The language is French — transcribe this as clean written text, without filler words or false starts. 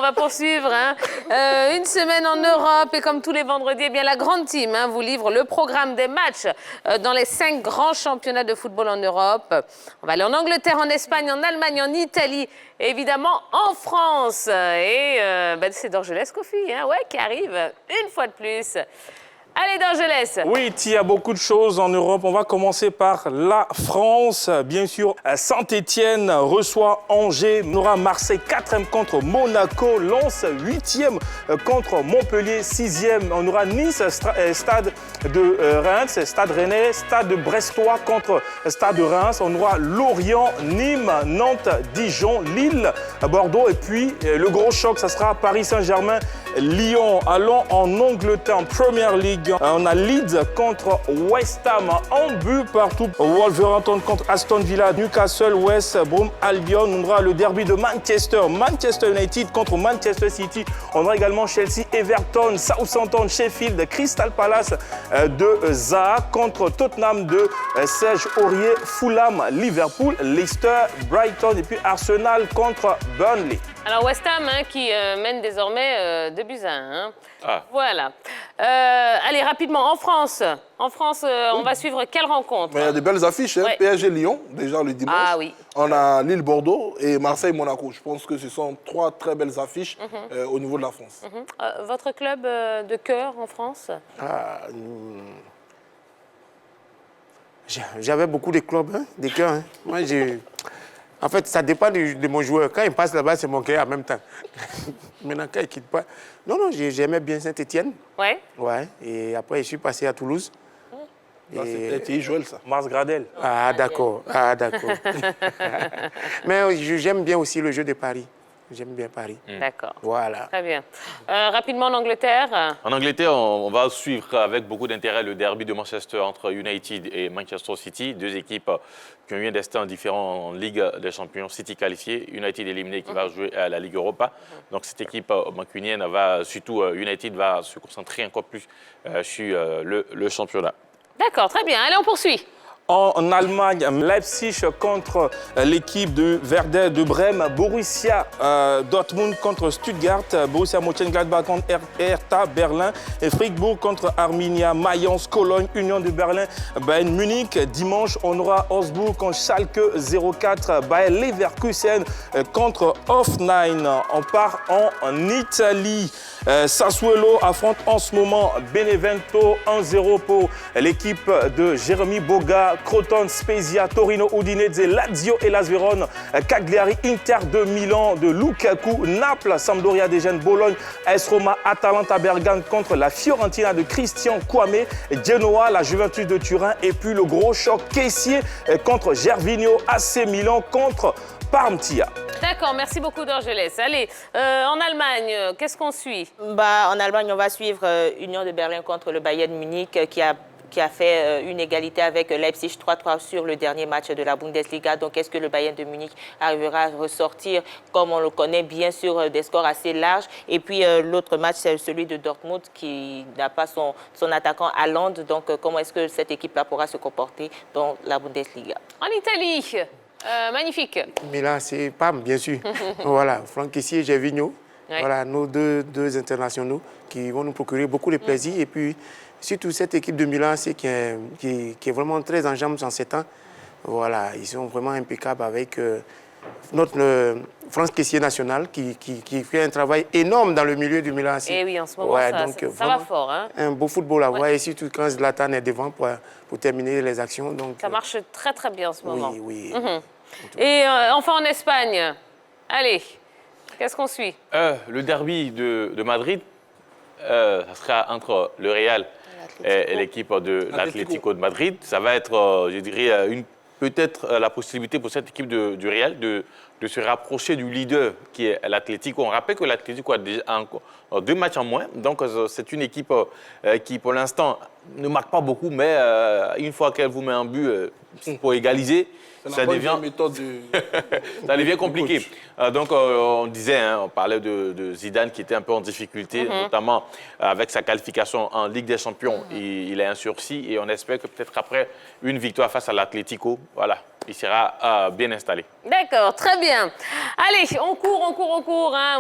va poursuivre. Hein. Une semaine en Europe et comme tous les vendredis, eh bien, la grande team vous livre le programme des matchs dans les 5 grands championnats de football en Europe. On va aller en Angleterre, en Espagne, en Allemagne, en Italie et évidemment en France. Et c'est Dorgelès Kofi qui arrive une fois de plus. Allez, Dorgelès. Oui, il y a beaucoup de choses en Europe. On va commencer par la France. Bien sûr, Saint-Etienne reçoit Angers. On aura Marseille 4e contre Monaco. Lens 8e contre Montpellier 6e. On aura Nice, Stade de Reims, Stade Rennais, Stade de Brestois contre Stade de Reims. On aura Lorient, Nîmes, Nantes, Dijon, Lille, Bordeaux. Et puis, le gros choc, ça sera Paris Saint-Germain, Lyon. Allons en Angleterre, en Premier League. On a Leeds contre West Ham, un but partout. Wolverhampton contre Aston Villa, Newcastle, West Brom, Albion. On aura le derby de Manchester United contre Manchester City. On aura également Chelsea, Everton, Southampton, Sheffield, Crystal Palace de Zaha contre Tottenham de Serge Aurier, Fulham, Liverpool, Leicester, Brighton et puis Arsenal contre Burnley. Alors West Ham qui mène désormais 2-1. Voilà. Allez, rapidement, en France. En France, on va suivre quelle rencontre? Il y a de belles affiches. PSG Lyon, déjà le dimanche. Ah oui. On a Lille-Bordeaux et Marseille-Monaco. Je pense que ce sont 3 très belles affiches au niveau de la France. Votre club de cœur en France? J'avais beaucoup de clubs, de cœur. Moi, en fait, ça dépend de mon joueur. Quand il passe là-bas, c'est mon cœur en même temps. Maintenant, quand il ne quitte pas... Non, j'aimais bien Saint-Etienne. Ouais. Ouais. Et après, je suis passé à Toulouse. C'était Joël, ça. Mars Gradel. Ah, d'accord. Mais j'aime bien aussi le jeu de Paris. J'aime bien Paris. D'accord. Voilà. Très bien. Rapidement en Angleterre. En Angleterre, on va suivre avec beaucoup d'intérêt le derby de Manchester entre United et Manchester City. 2 équipes qui ont eu un destin différent en Ligue des Champions. City qualifié, United éliminé qui va jouer à la Ligue Europa. Donc cette équipe mancunienne va, surtout United, va se concentrer encore plus sur le championnat. D'accord, très bien. Allez, on poursuit. En Allemagne, Leipzig contre l'équipe de Werder de Brême, Borussia Dortmund contre Stuttgart, Borussia Mönchengladbach contre Hertha Berlin, et Fribourg contre Arminia, Mayence, Cologne, Union de Berlin, Bayern Munich. Dimanche, on aura Augsbourg contre Schalke 04, Bayer Leverkusen contre Hoffenheim. On part en Italie. Sassuolo affronte en ce moment Benevento 1-0 pour l'équipe de Jérémy Boga. Crotone, Spezia, Torino, Udinese, Lazio et Las Vérone, Cagliari, Inter de Milan, de Lukaku, Naples, Sampdoria de Gênes, Bologne, AS Roma, Atalanta Bergame contre la Fiorentina de Christian Kouamé, Genoa, la Juventus de Turin et puis le gros choc caissier contre Gervinho, AC Milan contre Parmtia. D'accord, merci beaucoup Dorgelès. Allez, en Allemagne, qu'est-ce qu'on suit? En Allemagne, on va suivre Union de Berlin contre le Bayern Munich qui a fait une égalité avec Leipzig 3-3 sur le dernier match de la Bundesliga. Donc, est-ce que le Bayern de Munich arrivera à ressortir, comme on le connaît, bien sûr, des scores assez larges? Et puis, l'autre match, c'est celui de Dortmund qui n'a pas son attaquant Haaland. Donc, comment est-ce que cette équipe-là pourra se comporter dans la Bundesliga? En Italie, magnifique. Milan, c'est PAM, bien sûr. Voilà, Franck Kessié et Gervinho. Ouais. Voilà, nos deux internationaux qui vont nous procurer beaucoup de plaisir. Et puis, surtout cette équipe de Milan, c'est qui est vraiment très en jambes en 7 ans. Voilà, ils sont vraiment impeccables avec notre France Kessié national qui fait un travail énorme dans le milieu du Milan. Et oui, en ce moment, ça va fort. Hein? Un beau football à voir, et surtout quand Zlatan est devant pour terminer les actions. Donc, ça marche très très bien en ce moment. Oui. Et enfin en Espagne, allez, qu'est-ce qu'on suit? Le derby de Madrid, ça sera entre le Real et l'équipe de l'Atlético de Madrid. Ça va être, je dirais, peut-être la possibilité pour cette équipe du Real de se rapprocher du leader qui est l'Atlético. On rappelle que l'Atlético a déjà 2 matchs en moins. Donc, c'est une équipe qui, pour l'instant, ne marque pas beaucoup. Mais une fois qu'elle vous met un but pour égaliser, ça devient compliqué. Donc, on disait, on parlait de Zidane qui était un peu en difficulté, notamment avec sa qualification en Ligue des Champions. Il a un sursis et on espère que peut-être après une victoire face à l'Atlético, voilà, il sera bien installé. D'accord, très bien. Allez, on court. Hein.